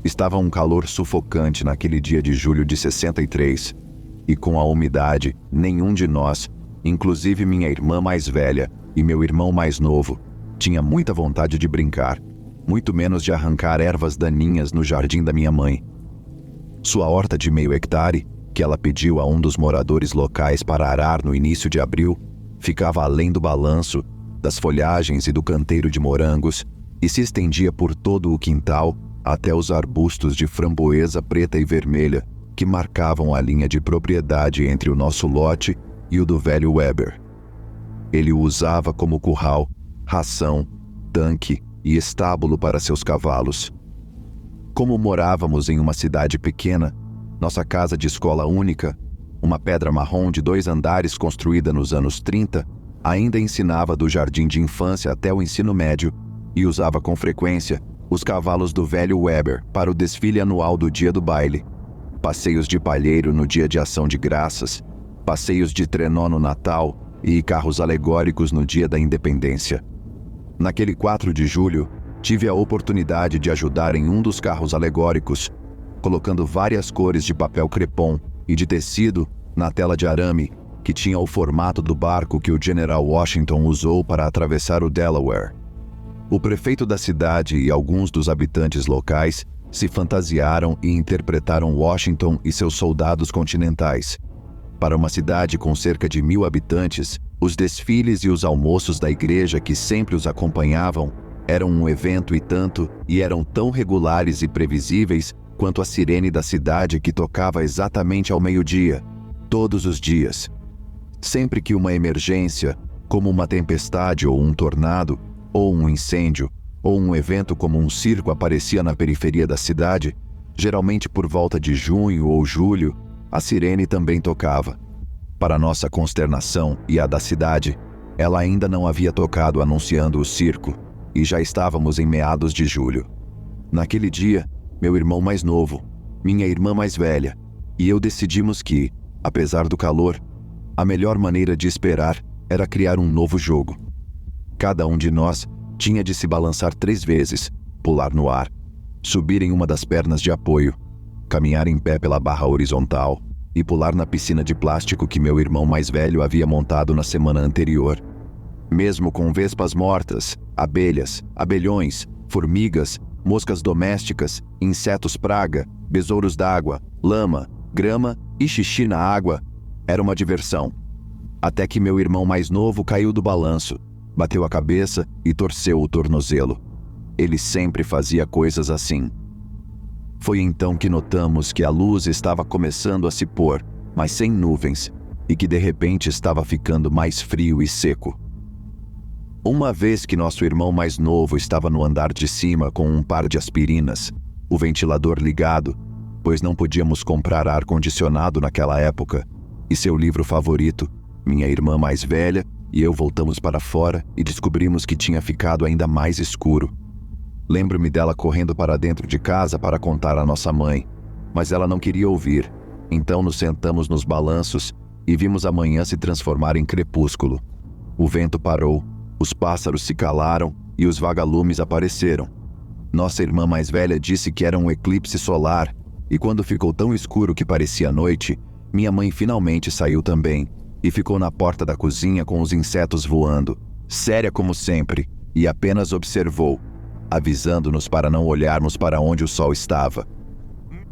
Estava um calor sufocante naquele dia de julho de 63, e com a umidade, nenhum de nós, inclusive minha irmã mais velha e meu irmão mais novo, tinha muita vontade de brincar, muito menos de arrancar ervas daninhas no jardim da minha mãe. Sua horta de meio hectare, que ela pediu a um dos moradores locais para arar no início de abril, ficava além do balanço, das folhagens e do canteiro de morangos, e se estendia por todo o quintal até os arbustos de framboesa preta e vermelha que marcavam a linha de propriedade entre o nosso lote e o do velho Weber. Ele o usava como curral, ração, tanque e estábulo para seus cavalos. Como morávamos em uma cidade pequena, nossa casa de escola única, uma pedra marrom de 2 andares construída nos anos 30, ainda ensinava do jardim de infância até o ensino médio e usava com frequência os cavalos do velho Weber para o desfile anual do dia do baile, passeios de palheiro no dia de ação de graças, passeios de trenó no Natal e carros alegóricos no dia da independência. Naquele 4 de julho, tive a oportunidade de ajudar em um dos carros alegóricos, colocando várias cores de papel crepom e de tecido na tela de arame que tinha o formato do barco que o General Washington usou para atravessar o Delaware. O prefeito da cidade e alguns dos habitantes locais se fantasiaram e interpretaram Washington e seus soldados continentais. Para uma cidade com cerca de 1.000 habitantes, os desfiles e os almoços da igreja que sempre os acompanhavam eram um evento e tanto, e eram tão regulares e previsíveis quanto a sirene da cidade que tocava exatamente ao meio-dia, todos os dias. Sempre que uma emergência, como uma tempestade ou um tornado, ou um incêndio, ou um evento como um circo aparecia na periferia da cidade, geralmente por volta de junho ou julho, a sirene também tocava. Para nossa consternação e a da cidade, ela ainda não havia tocado anunciando o circo, e já estávamos em meados de julho. Naquele dia, meu irmão mais novo, minha irmã mais velha, e eu decidimos que, apesar do calor, a melhor maneira de esperar era criar um novo jogo. Cada um de nós tinha de se balançar 3 vezes, pular no ar, subir em uma das pernas de apoio, caminhar em pé pela barra horizontal e pular na piscina de plástico que meu irmão mais velho havia montado na semana anterior. Mesmo com vespas mortas, abelhas, abelhões, formigas, moscas domésticas, insetos praga, besouros d'água, lama, grama e xixi na água, era uma diversão. Até que meu irmão mais novo caiu do balanço, bateu a cabeça e torceu o tornozelo. Ele sempre fazia coisas assim. Foi então que notamos que a luz estava começando a se pôr, mas sem nuvens, e que de repente estava ficando mais frio e seco. Uma vez que nosso irmão mais novo estava no andar de cima com um par de aspirinas, o ventilador ligado, pois não podíamos comprar ar-condicionado naquela época, e seu livro favorito, minha irmã mais velha e eu voltamos para fora e descobrimos que tinha ficado ainda mais escuro. Lembro-me dela correndo para dentro de casa para contar à nossa mãe, mas ela não queria ouvir. Então nos sentamos nos balanços e vimos a manhã se transformar em crepúsculo. O vento parou, os pássaros se calaram e os vagalumes apareceram. Nossa irmã mais velha disse que era um eclipse solar, e quando ficou tão escuro que parecia noite, minha mãe finalmente saiu também e ficou na porta da cozinha com os insetos voando, séria como sempre, e apenas observou, avisando-nos para não olharmos para onde o sol estava.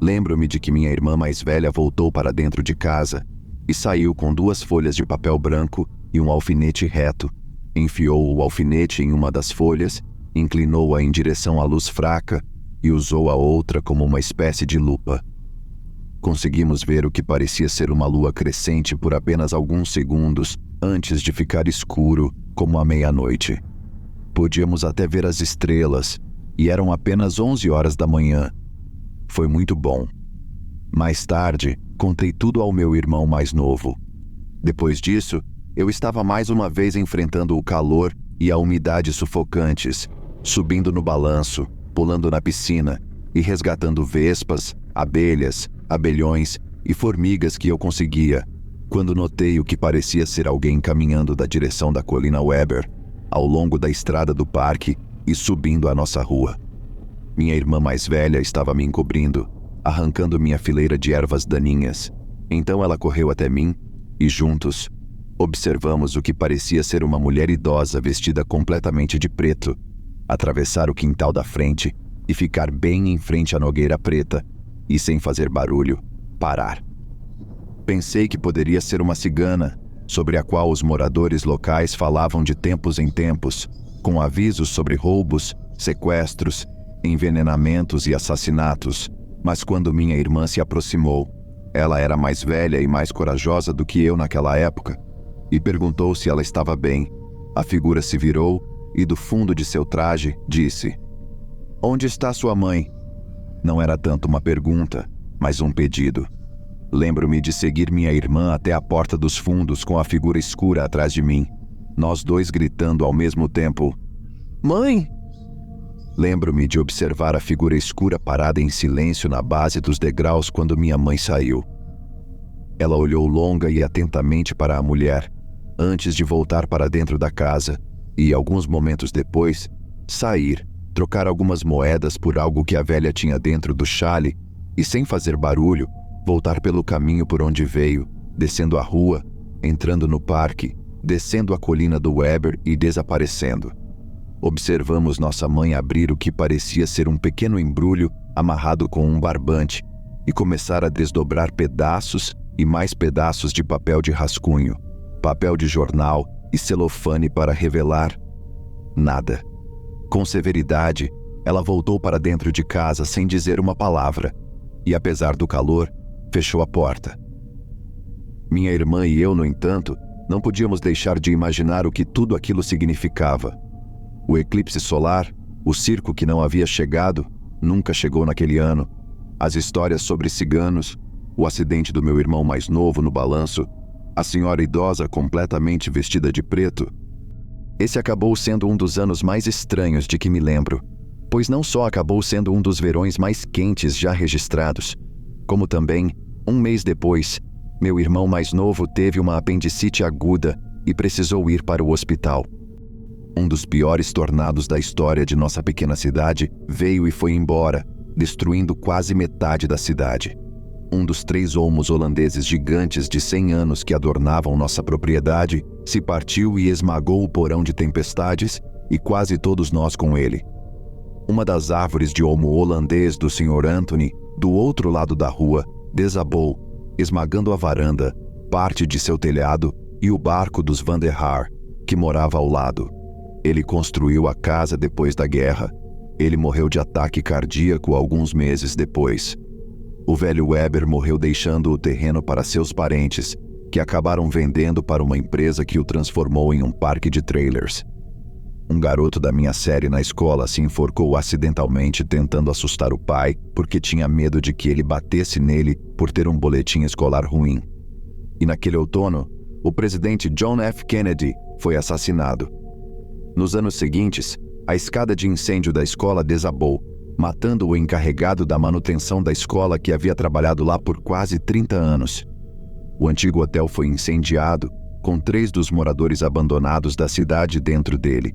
Lembro-me de que minha irmã mais velha voltou para dentro de casa e saiu com 2 folhas de papel branco e um alfinete reto. Enfiou o alfinete em uma das folhas, inclinou-a em direção à luz fraca e usou a outra como uma espécie de lupa. Conseguimos ver o que parecia ser uma lua crescente por apenas alguns segundos antes de ficar escuro como a meia-noite. Podíamos até ver as estrelas, e eram apenas 11 horas da manhã. Foi muito bom. Mais tarde, contei tudo ao meu irmão mais novo. Depois disso, eu estava mais uma vez enfrentando o calor e a umidade sufocantes, subindo no balanço, pulando na piscina e resgatando vespas, abelhas, abelhões e formigas que eu conseguia, quando notei o que parecia ser alguém caminhando da direção da colina Weber, ao longo da estrada do parque e subindo a nossa rua. Minha irmã mais velha estava me encobrindo, arrancando minha fileira de ervas daninhas. Então ela correu até mim e juntos observamos o que parecia ser uma mulher idosa vestida completamente de preto, atravessar o quintal da frente e ficar bem em frente à nogueira preta e, sem fazer barulho, parar. Pensei que poderia ser uma cigana, sobre a qual os moradores locais falavam de tempos em tempos, com avisos sobre roubos, sequestros, envenenamentos e assassinatos. Mas quando minha irmã se aproximou, ela era mais velha e mais corajosa do que eu naquela época, e perguntou se ela estava bem. A figura se virou e, do fundo de seu traje, disse: "Onde está sua mãe?" Não era tanto uma pergunta, mas um pedido. Lembro-me de seguir minha irmã até a porta dos fundos com a figura escura atrás de mim, nós dois gritando ao mesmo tempo: "Mãe!" Lembro-me de observar a figura escura parada em silêncio na base dos degraus quando minha mãe saiu. Ela olhou longa e atentamente para a mulher, antes de voltar para dentro da casa e, alguns momentos depois, sair, trocar algumas moedas por algo que a velha tinha dentro do chale e, sem fazer barulho, voltar pelo caminho por onde veio, descendo a rua, entrando no parque, descendo a colina do Weber e desaparecendo. Observamos nossa mãe abrir o que parecia ser um pequeno embrulho amarrado com um barbante e começar a desdobrar pedaços e mais pedaços de papel de rascunho, papel de jornal e celofane para revelar nada. Com severidade, ela voltou para dentro de casa sem dizer uma palavra e, apesar do calor, fechou a porta. Minha irmã e eu, no entanto, não podíamos deixar de imaginar o que tudo aquilo significava. O eclipse solar, o circo que não havia chegado, nunca chegou naquele ano, as histórias sobre ciganos, o acidente do meu irmão mais novo no balanço, a senhora idosa completamente vestida de preto. Esse acabou sendo um dos anos mais estranhos de que me lembro, pois não só acabou sendo um dos verões mais quentes já registrados, como também, um mês depois, meu irmão mais novo teve uma apendicite aguda e precisou ir para o hospital. Um dos piores tornados da história de nossa pequena cidade veio e foi embora, destruindo quase metade da cidade. Um dos 3 olmos holandeses gigantes de 100 anos que adornavam nossa propriedade se partiu e esmagou o porão de tempestades e quase todos nós com ele. Uma das árvores de olmo holandês do Sr. Anthony, do outro lado da rua, desabou, esmagando a varanda, parte de seu telhado e o barco dos Van der Haar, que morava ao lado. Ele construiu a casa depois da guerra. Ele morreu de ataque cardíaco alguns meses depois. O velho Weber morreu deixando o terreno para seus parentes, que acabaram vendendo para uma empresa que o transformou em um parque de trailers. Um garoto da minha série na escola se enforcou acidentalmente tentando assustar o pai porque tinha medo de que ele batesse nele por ter um boletim escolar ruim. E naquele outono, o presidente John F. Kennedy foi assassinado. Nos anos seguintes, a escada de incêndio da escola desabou, matando o encarregado da manutenção da escola que havia trabalhado lá por quase 30 anos. O antigo hotel foi incendiado, com 3 dos moradores abandonados da cidade dentro dele.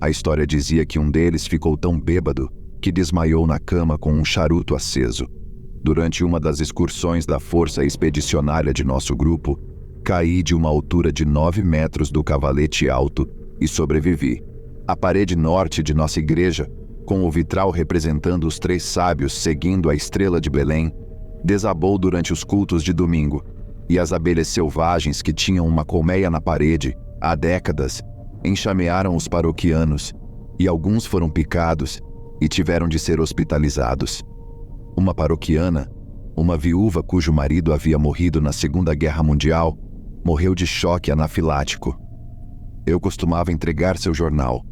A história dizia que um deles ficou tão bêbado que desmaiou na cama com um charuto aceso. Durante uma das excursões da força expedicionária de nosso grupo, caí de uma altura de 9 metros do cavalete alto e sobrevivi. A parede norte de nossa igreja, com o vitral representando os 3 sábios seguindo a estrela de Belém, desabou durante os cultos de domingo, e as abelhas selvagens que tinham uma colmeia na parede, há décadas, enxamearam os paroquianos, e alguns foram picados e tiveram de ser hospitalizados. Uma paroquiana, uma viúva cujo marido havia morrido na Segunda Guerra Mundial, morreu de choque anafilático. Eu costumava entregar seu jornal.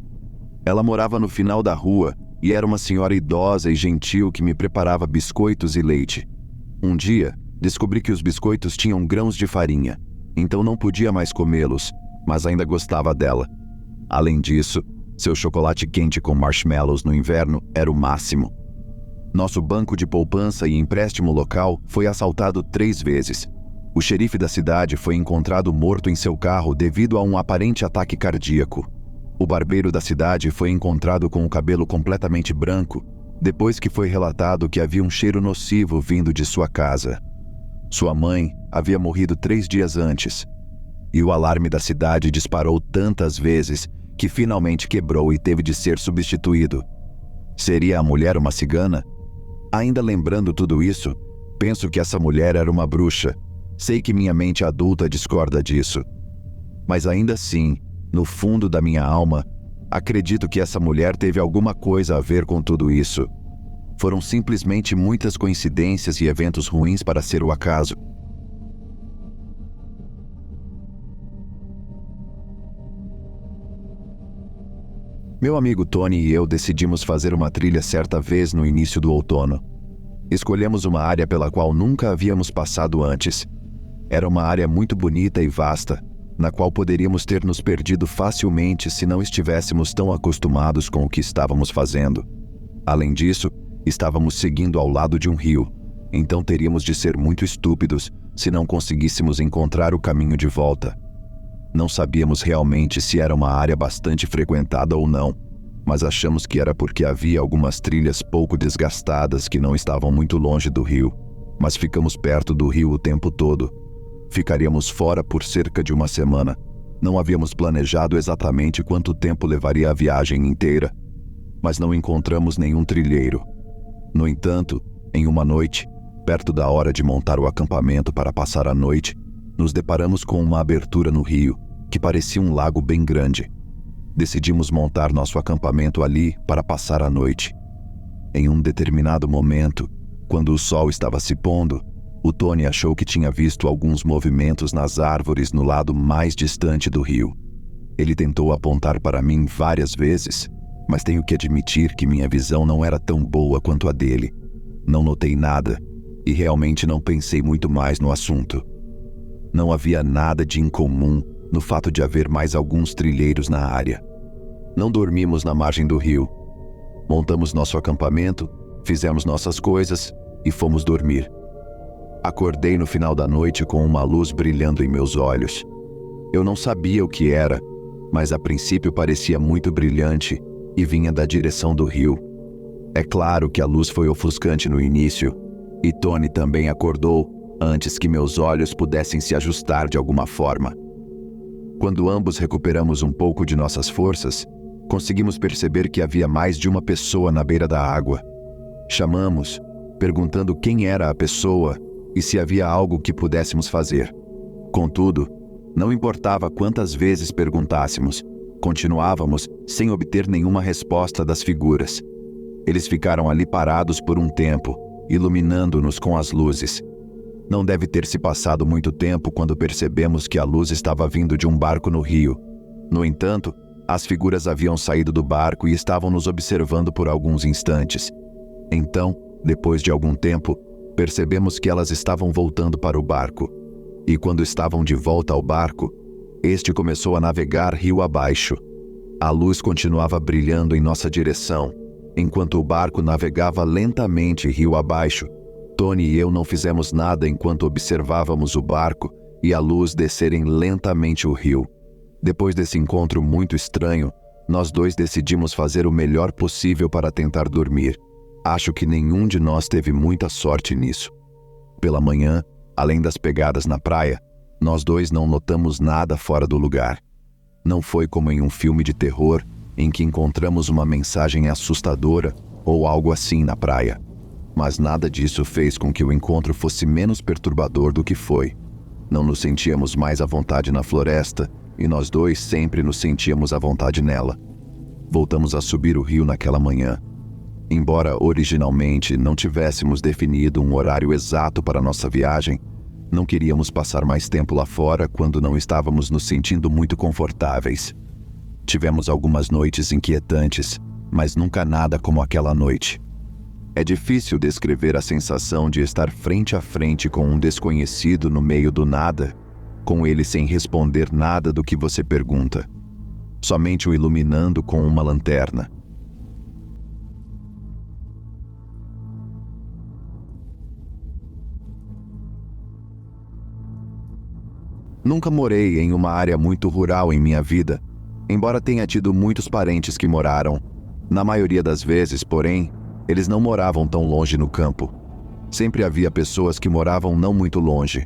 Ela morava no final da rua e era uma senhora idosa e gentil que me preparava biscoitos e leite. Um dia, descobri que os biscoitos tinham grãos de farinha, então não podia mais comê-los, mas ainda gostava dela. Além disso, seu chocolate quente com marshmallows no inverno era o máximo. Nosso banco de poupança e empréstimo local foi assaltado 3 vezes. O xerife da cidade foi encontrado morto em seu carro devido a um aparente ataque cardíaco. O barbeiro da cidade foi encontrado com o cabelo completamente branco depois que foi relatado que havia um cheiro nocivo vindo de sua casa. Sua mãe havia morrido 3 dias antes, e o alarme da cidade disparou tantas vezes que finalmente quebrou e teve de ser substituído. Seria a mulher uma cigana? Ainda lembrando tudo isso, penso que essa mulher era uma bruxa. Sei que minha mente adulta discorda disso. Mas ainda assim, no fundo da minha alma, acredito que essa mulher teve alguma coisa a ver com tudo isso. Foram simplesmente muitas coincidências e eventos ruins para ser o acaso. Meu amigo Tony e eu decidimos fazer uma trilha certa vez no início do outono. Escolhemos uma área pela qual nunca havíamos passado antes. Era uma área muito bonita e vasta, na qual poderíamos ter nos perdido facilmente se não estivéssemos tão acostumados com o que estávamos fazendo. Além disso, estávamos seguindo ao lado de um rio, então teríamos de ser muito estúpidos se não conseguíssemos encontrar o caminho de volta. Não sabíamos realmente se era uma área bastante frequentada ou não, mas achamos que era porque havia algumas trilhas pouco desgastadas que não estavam muito longe do rio, mas ficamos perto do rio o tempo todo. Ficaríamos fora por cerca de uma semana. Não havíamos planejado exatamente quanto tempo levaria a viagem inteira, mas não encontramos nenhum trilheiro. No entanto, em uma noite, perto da hora de montar o acampamento para passar a noite, nos deparamos com uma abertura no rio, que parecia um lago bem grande. Decidimos montar nosso acampamento ali para passar a noite. Em um determinado momento, quando o sol estava se pondo, o Tony achou que tinha visto alguns movimentos nas árvores no lado mais distante do rio. Ele tentou apontar para mim várias vezes, mas tenho que admitir que minha visão não era tão boa quanto a dele. Não notei nada e realmente não pensei muito mais no assunto. Não havia nada de incomum no fato de haver mais alguns trilheiros na área. Não dormimos na margem do rio. Montamos nosso acampamento, fizemos nossas coisas e fomos dormir. Acordei no final da noite com uma luz brilhando em meus olhos. Eu não sabia o que era, mas a princípio parecia muito brilhante e vinha da direção do rio. É claro que a luz foi ofuscante no início, e Tony também acordou antes que meus olhos pudessem se ajustar de alguma forma. Quando ambos recuperamos um pouco de nossas forças, conseguimos perceber que havia mais de uma pessoa na beira da água. Chamamos, perguntando quem era a pessoa e se havia algo que pudéssemos fazer. Contudo, não importava quantas vezes perguntássemos, continuávamos sem obter nenhuma resposta das figuras. Eles ficaram ali parados por um tempo, iluminando-nos com as luzes. Não deve ter se passado muito tempo quando percebemos que a luz estava vindo de um barco no rio. No entanto, as figuras haviam saído do barco e estavam nos observando por alguns instantes. Então, depois de algum tempo, percebemos que elas estavam voltando para o barco. E quando estavam de volta ao barco, este começou a navegar rio abaixo. A luz continuava brilhando em nossa direção, enquanto o barco navegava lentamente rio abaixo. Tony e eu não fizemos nada enquanto observávamos o barco e a luz descerem lentamente o rio. Depois desse encontro muito estranho, nós dois decidimos fazer o melhor possível para tentar dormir. Acho que nenhum de nós teve muita sorte nisso. Pela manhã, além das pegadas na praia, nós dois não notamos nada fora do lugar. Não foi como em um filme de terror em que encontramos uma mensagem assustadora ou algo assim na praia. Mas nada disso fez com que o encontro fosse menos perturbador do que foi. Não nos sentíamos mais à vontade na floresta e nós dois sempre nos sentíamos à vontade nela. Voltamos a subir o rio naquela manhã. Embora originalmente não tivéssemos definido um horário exato para nossa viagem, não queríamos passar mais tempo lá fora quando não estávamos nos sentindo muito confortáveis. Tivemos algumas noites inquietantes, mas nunca nada como aquela noite. É difícil descrever a sensação de estar frente a frente com um desconhecido no meio do nada, com ele sem responder nada do que você pergunta, somente o iluminando com uma lanterna. Nunca morei em uma área muito rural em minha vida, embora tenha tido muitos parentes que moraram. Na maioria das vezes, porém, Eles não moravam tão longe no campo. Sempre havia pessoas que moravam não muito longe.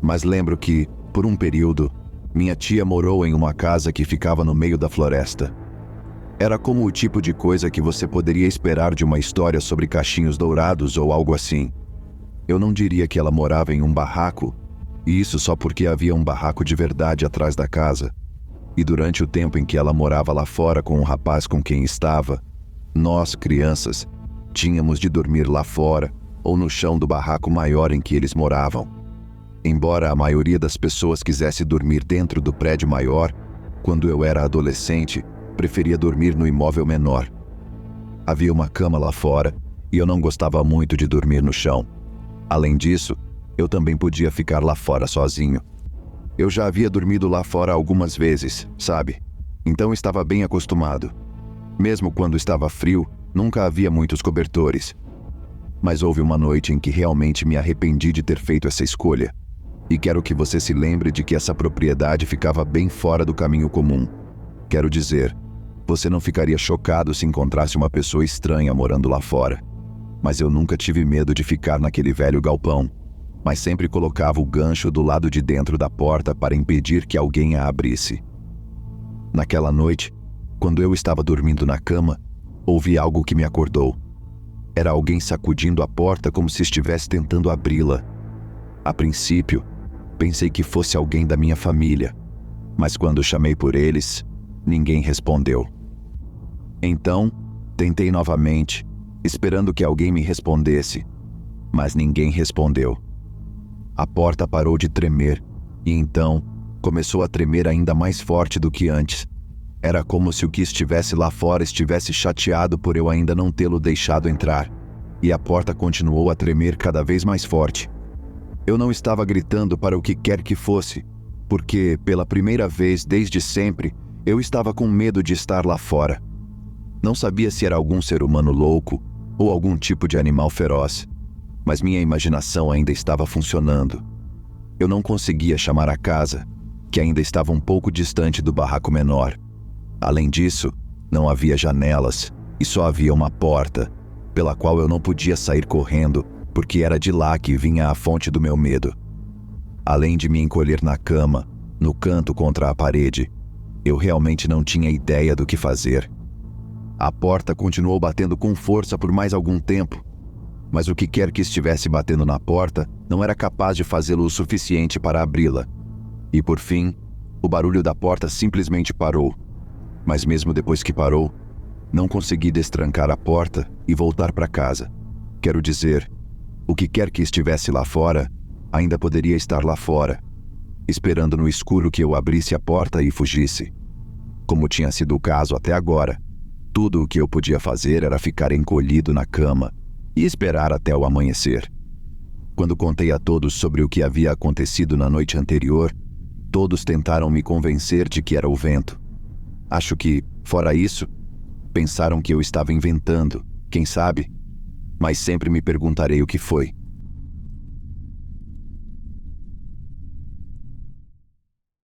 Mas lembro que, por um período, minha tia morou em uma casa que ficava no meio da floresta. Era como o tipo de coisa que você poderia esperar de uma história sobre cachinhos dourados ou algo assim. Eu não diria que ela morava em um barraco, e isso só porque havia um barraco de verdade atrás da casa. E durante o tempo em que ela morava lá fora com o rapaz com quem estava, nós, crianças, tínhamos de dormir lá fora ou no chão do barraco maior em que eles moravam. Embora a maioria das pessoas quisesse dormir dentro do prédio maior, quando eu era adolescente, preferia dormir no imóvel menor. Havia uma cama lá fora e eu não gostava muito de dormir no chão. Além disso, eu também podia ficar lá fora sozinho. Eu já havia dormido lá fora algumas vezes, sabe? Então estava bem acostumado. Mesmo quando estava frio, nunca havia muitos cobertores. Mas houve uma noite em que realmente me arrependi de ter feito essa escolha. E quero que você se lembre de que essa propriedade ficava bem fora do caminho comum. Quero dizer, você não ficaria chocado se encontrasse uma pessoa estranha morando lá fora. Mas eu nunca tive medo de ficar naquele velho galpão, mas sempre colocava o gancho do lado de dentro da porta para impedir que alguém a abrisse. Naquela noite, quando eu estava dormindo na cama, ouvi algo que me acordou. Era alguém sacudindo a porta como se estivesse tentando abri-la. A princípio, pensei que fosse alguém da minha família, mas quando chamei por eles, ninguém respondeu. Então, tentei novamente, esperando que alguém me respondesse, mas ninguém respondeu. A porta parou de tremer, e então começou a tremer ainda mais forte do que antes. Era como se o que estivesse lá fora estivesse chateado por eu ainda não tê-lo deixado entrar, e a porta continuou a tremer cada vez mais forte. Eu não estava gritando para o que quer que fosse, porque, pela primeira vez desde sempre, eu estava com medo de estar lá fora. Não sabia se era algum ser humano louco ou algum tipo de animal feroz, mas minha imaginação ainda estava funcionando. Eu não conseguia chamar a casa, que ainda estava um pouco distante do barraco menor. Além disso, não havia janelas e só havia uma porta, pela qual eu não podia sair correndo, porque era de lá que vinha a fonte do meu medo. Além de me encolher na cama, no canto contra a parede, eu realmente não tinha ideia do que fazer. A porta continuou batendo com força por mais algum tempo, mas o que quer que estivesse batendo na porta não era capaz de fazê-lo o suficiente para abri-la. E por fim, o barulho da porta simplesmente parou. Mas mesmo depois que parou, não consegui destrancar a porta e voltar para casa. Quero dizer, o que quer que estivesse lá fora, ainda poderia estar lá fora, esperando no escuro que eu abrisse a porta e fugisse. Como tinha sido o caso até agora, tudo o que eu podia fazer era ficar encolhido na cama e esperar até o amanhecer. Quando contei a todos sobre o que havia acontecido na noite anterior, todos tentaram me convencer de que era o vento. Acho que, fora isso, pensaram que eu estava inventando, quem sabe? Mas sempre me perguntarei o que foi.